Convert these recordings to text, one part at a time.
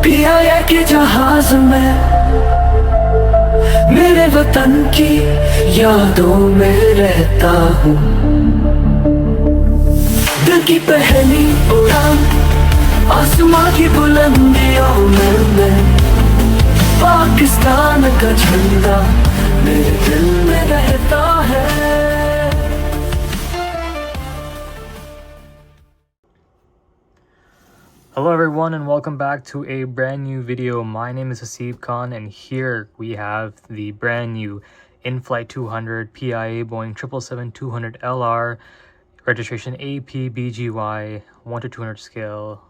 PIA के जहाज में मेरे वतन की यादों में रहता हूँ। दिल की पहली उड़ान आसमां की बुलंदियों में मैं, पाकिस्तान का झंडा मेरे दिल में रहता है। Hello everyone and welcome back to a brand new video. My name is Hasib Khan and here we have the brand new Inflight200 PIA Boeing 777-200 LR registration AP-BGY 1:200 scale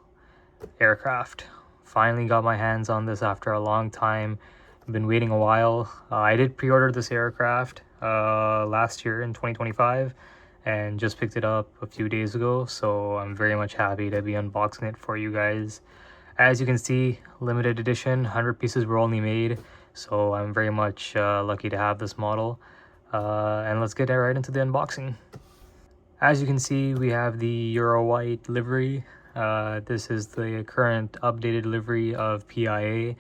aircraft. Finally got my hands on this after a long time. I've been waiting a while. I did pre-order this aircraft last year in 2025 and just picked it up a few days ago, so I'm very much happy to be unboxing it for you guys. As you can see, limited edition, 100 pieces were only made, so I'm very much lucky to have this model. And let's get right into the unboxing. As you can see, we have the Euro White livery. This is the current updated livery of PIA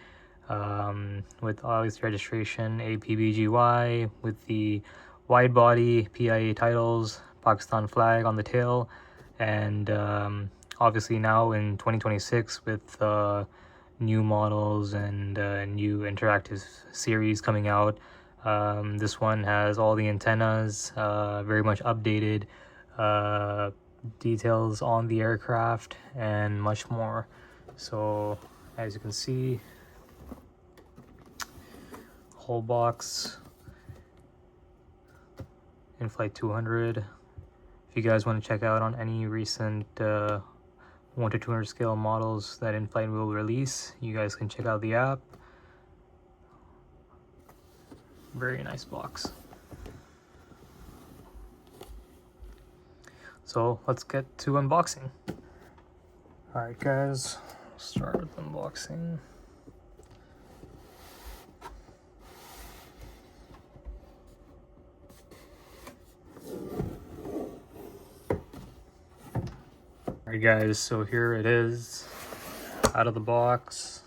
with August registration AP-BGY with the wide body PIA titles, Pakistan flag on the tail, and obviously now in 2026 with new models and new interactive series coming out. This one has all the antennas, very much updated, details on the aircraft and much more. So as you can see, whole box, Inflight200. If you guys want to check out on any recent 1:200 scale models that Inflight will release, you guys can check out the app. Very nice box. So let's get to unboxing. Alright guys, start with unboxing. Alright guys, so here it is out of the box.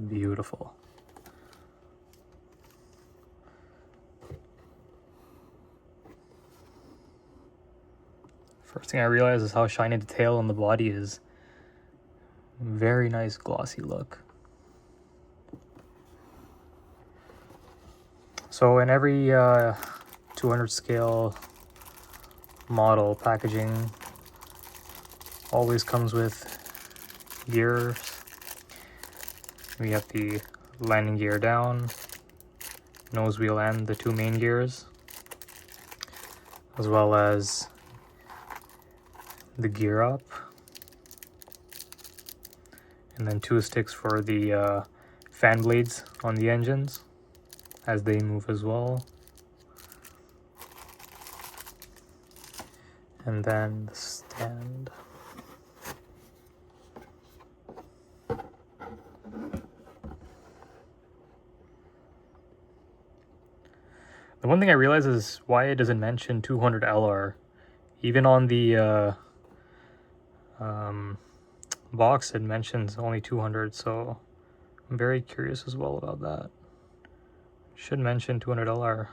Beautiful. First thing I realized is how shiny the tail and the body is. Very nice glossy look. So in every 200 scale model, packaging always comes with gears. We have the landing gear down, nose wheel and the two main gears, as well as the gear up, and then two sticks for the fan blades on the engines as they move as well, and then the stand. The one thing I realize is why it doesn't mention 200 LR. Even on the box it mentions only 200, so I'm very curious as well about that. Should mention 200 LR,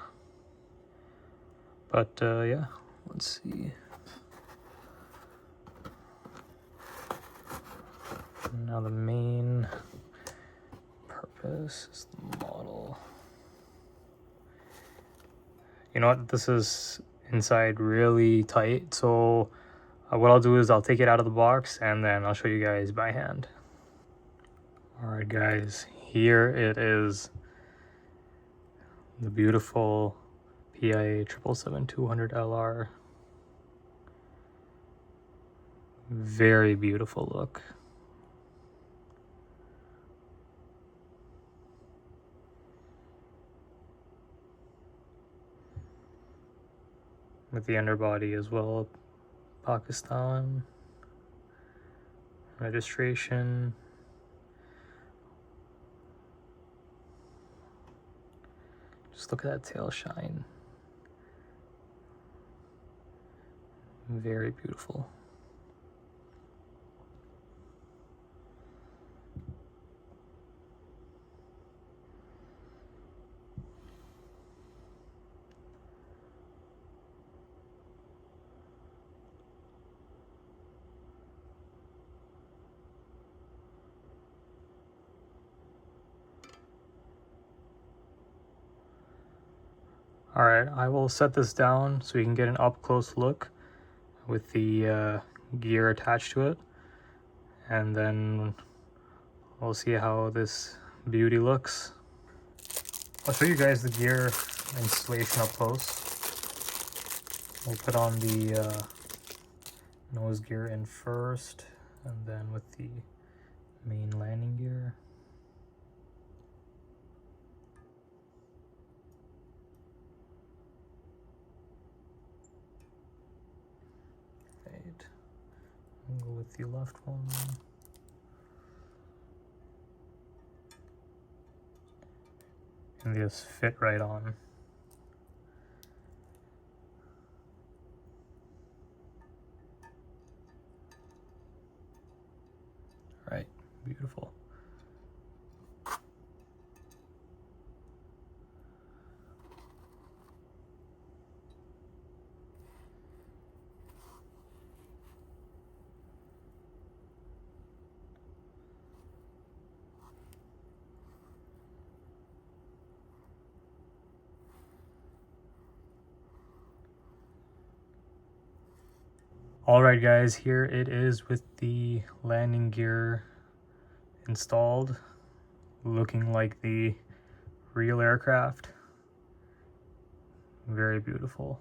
but yeah, let's see. Now the main purpose is the model. You know what, this is inside really tight, so what I'll do is I'll take it out of the box and then I'll show you guys by hand. Alright guys, here it is. The beautiful PIA 777-200 LR. Very beautiful look. With the underbody as well, Pakistan registration. Just look at that tail shine. Very beautiful. Alright, I will set this down so you can get an up-close look with the gear attached to it, and then we'll see how this beauty looks. I'll show you guys the gear installation up close. We'll put on the nose gear in first, and then with the main landing gear. Right. I'll go with the left one. And they just fit right on. Right, beautiful. Alright guys, here it is with the landing gear installed, looking like the real aircraft. Very beautiful.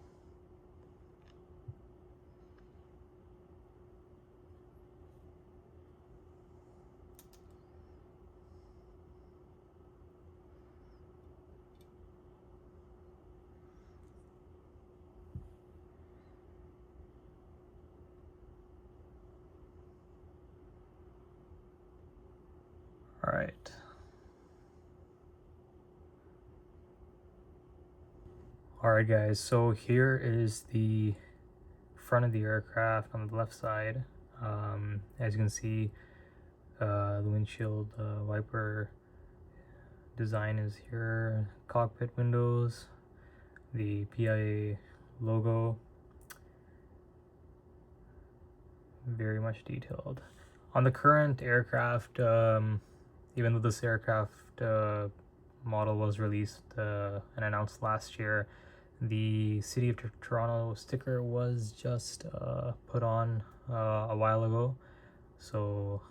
Alright. Alright guys, so here is the front of the aircraft on the left side. As you can see, the windshield wiper design is here, cockpit windows, the PIA logo, very much detailed. On the current aircraft, even though this aircraft model was released and announced last year, the City of Toronto sticker was just put on a while ago, so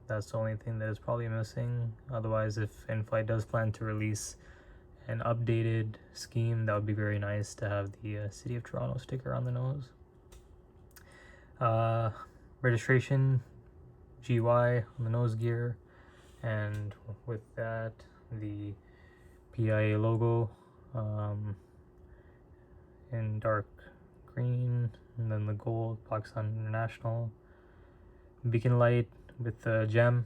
that's the only thing that is probably missing. Otherwise, if Inflight does plan to release an updated scheme, that would be very nice to have the City of Toronto sticker on the nose. Registration GY on the nose gear, and with that the PIA logo in dark green, and then the gold Pakistan International beacon light with the gem.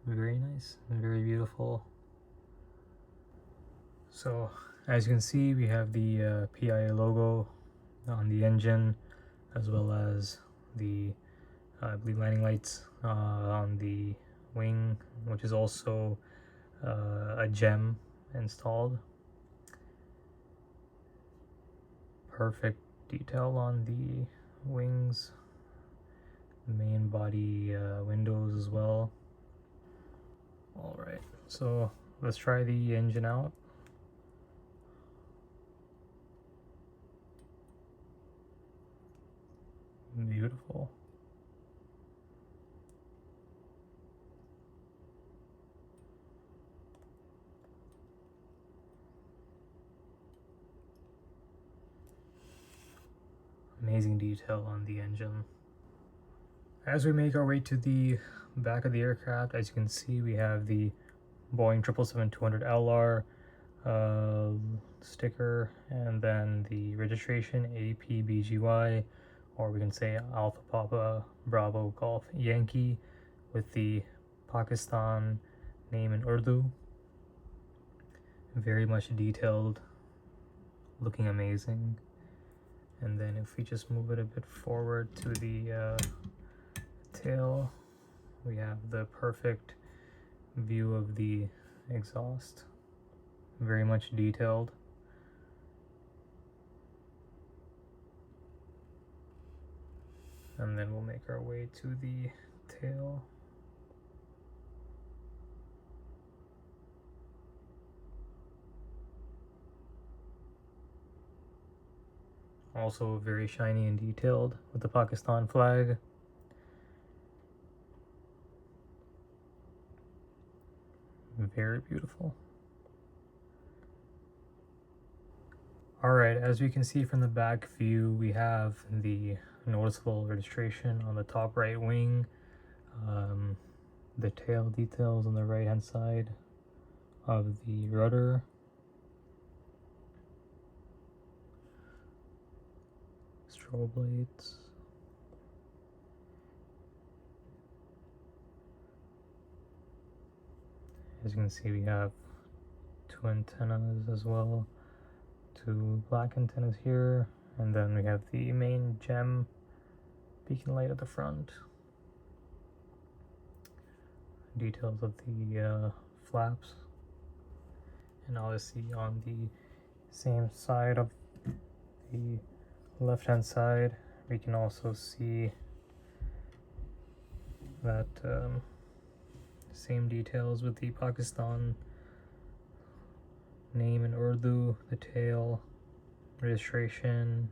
Very nice and very beautiful. So as you can see, we have the PIA logo on the engine, as well as the I believe landing lights on the wing, which is also a gem installed. Perfect detail on the wings, main body windows as well. Alright, so let's try the engine out. Beautiful. Amazing detail on the engine. As we make our way to the back of the aircraft, as you can see, we have the Boeing 777-200LR sticker, and then the registration AP-BGY, or we can say Alpha Papa Bravo Golf Yankee, with the Pakistan name in Urdu. Very much detailed, looking amazing. And then if we just move it a bit forward to the tail, we have the perfect view of the exhaust, very much detailed. And then we'll make our way to the tail. Also very shiny and detailed with the Pakistan flag. Very beautiful. Alright, as we can see from the back view, we have the noticeable registration on the top right wing, the tail details on the right hand side of the rudder, strobe lights, as you can see we have two antennas as well, two black antennas here, and then we have the main gem beacon light at the front. Details of the flaps, and obviously on the same side of the left hand side we can also see that same details with the Pakistan name in Urdu, the tail, registration,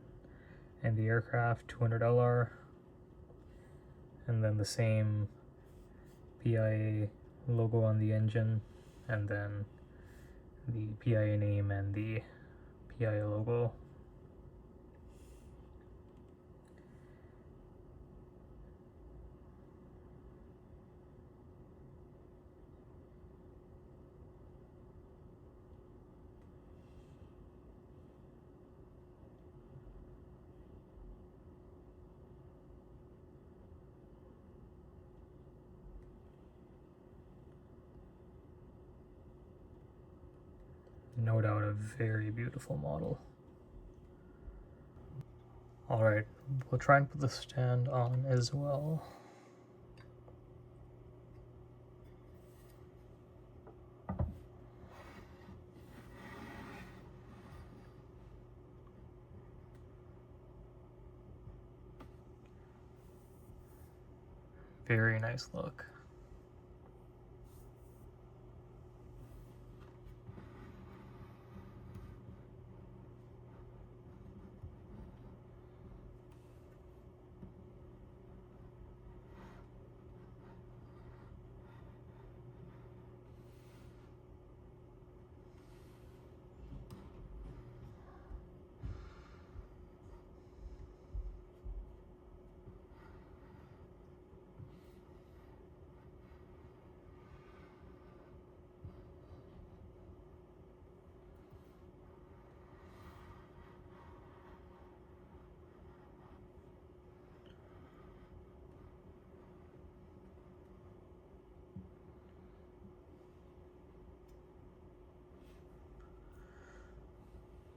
and the aircraft 200 LR, and then the same PIA logo on the engine, and then the PIA name and the PIA logo. No doubt a very beautiful model. Alright, we'll try and put the stand on as well. Very nice look.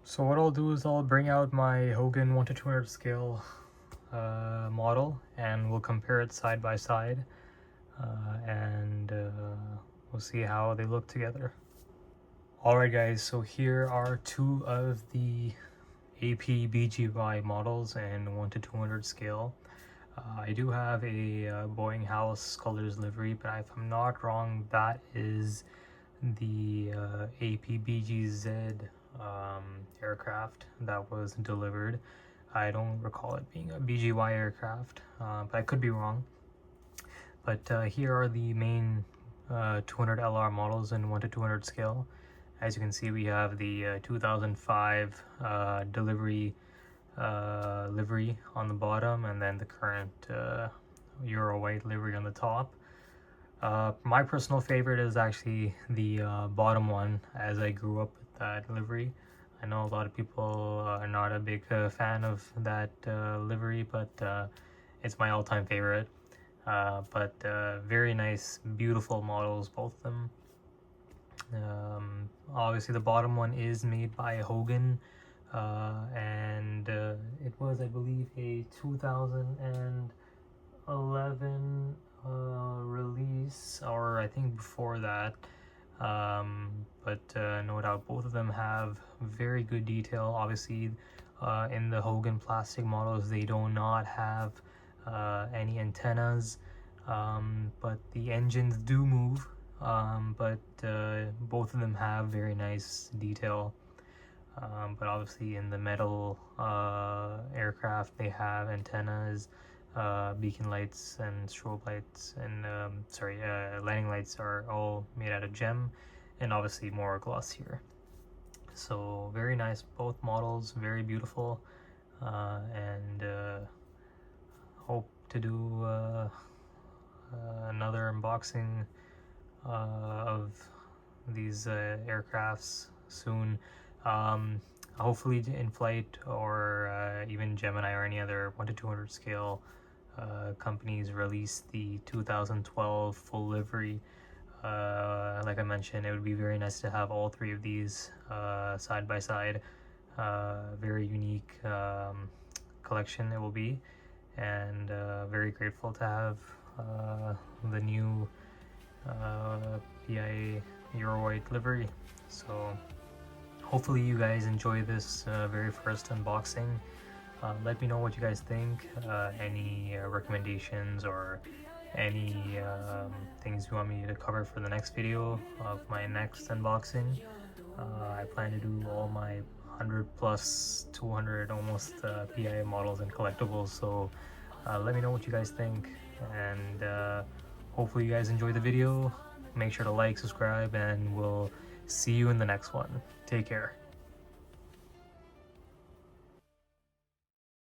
So what I'll do is I'll bring out my Hogan 1:200 scale model, and we'll compare it side by side, and we'll see how they look together. Alright guys, so here are two of the AP-BGY models in 1:200 scale. I do have a Boeing house colors livery, but if I'm not wrong, that is the AP-BGZ aircraft that was delivered. I don't recall it being a BGY aircraft, but I could be wrong. But here are the main 200 LR models in 1:200 scale. As you can see, we have the 2005 delivery livery on the bottom, and then the current Euro white livery on the top. My personal favorite is actually the bottom one, as I grew up with that livery. I know a lot of people are not a big fan of that livery, but it's my all-time favorite. But very nice, beautiful models, both of them. Obviously the bottom one is made by Hogan, and it was, I believe, a 2011 release, or I think before that. But no doubt both of them have very good detail. Obviously, in the Hogan plastic models, they do not have any antennas, but the engines do move. But both of them have very nice detail. But obviously in the metal aircraft, they have antennas, beacon lights and strobe lights, and landing lights are all made out of gem, and obviously more glossier. So very nice, both models, very beautiful, and hope to do another unboxing of these aircrafts soon. Hopefully Inflight or even Gemini or any other 1 to 200 scale companies release the 2012 full livery. Like I mentioned, it would be very nice to have all three of these side by side. Very unique collection it will be, and very grateful to have the new PIA Euro White livery. So hopefully you guys enjoy this very first unboxing. Let me know what you guys think, any recommendations or any things you want me to cover for the next video of my next unboxing. I plan to do all my 100 plus 200 almost PIA models and collectibles, so let me know what you guys think, and hopefully you guys enjoy the video. Make sure to like, subscribe, and we'll see you in the next one. Take care.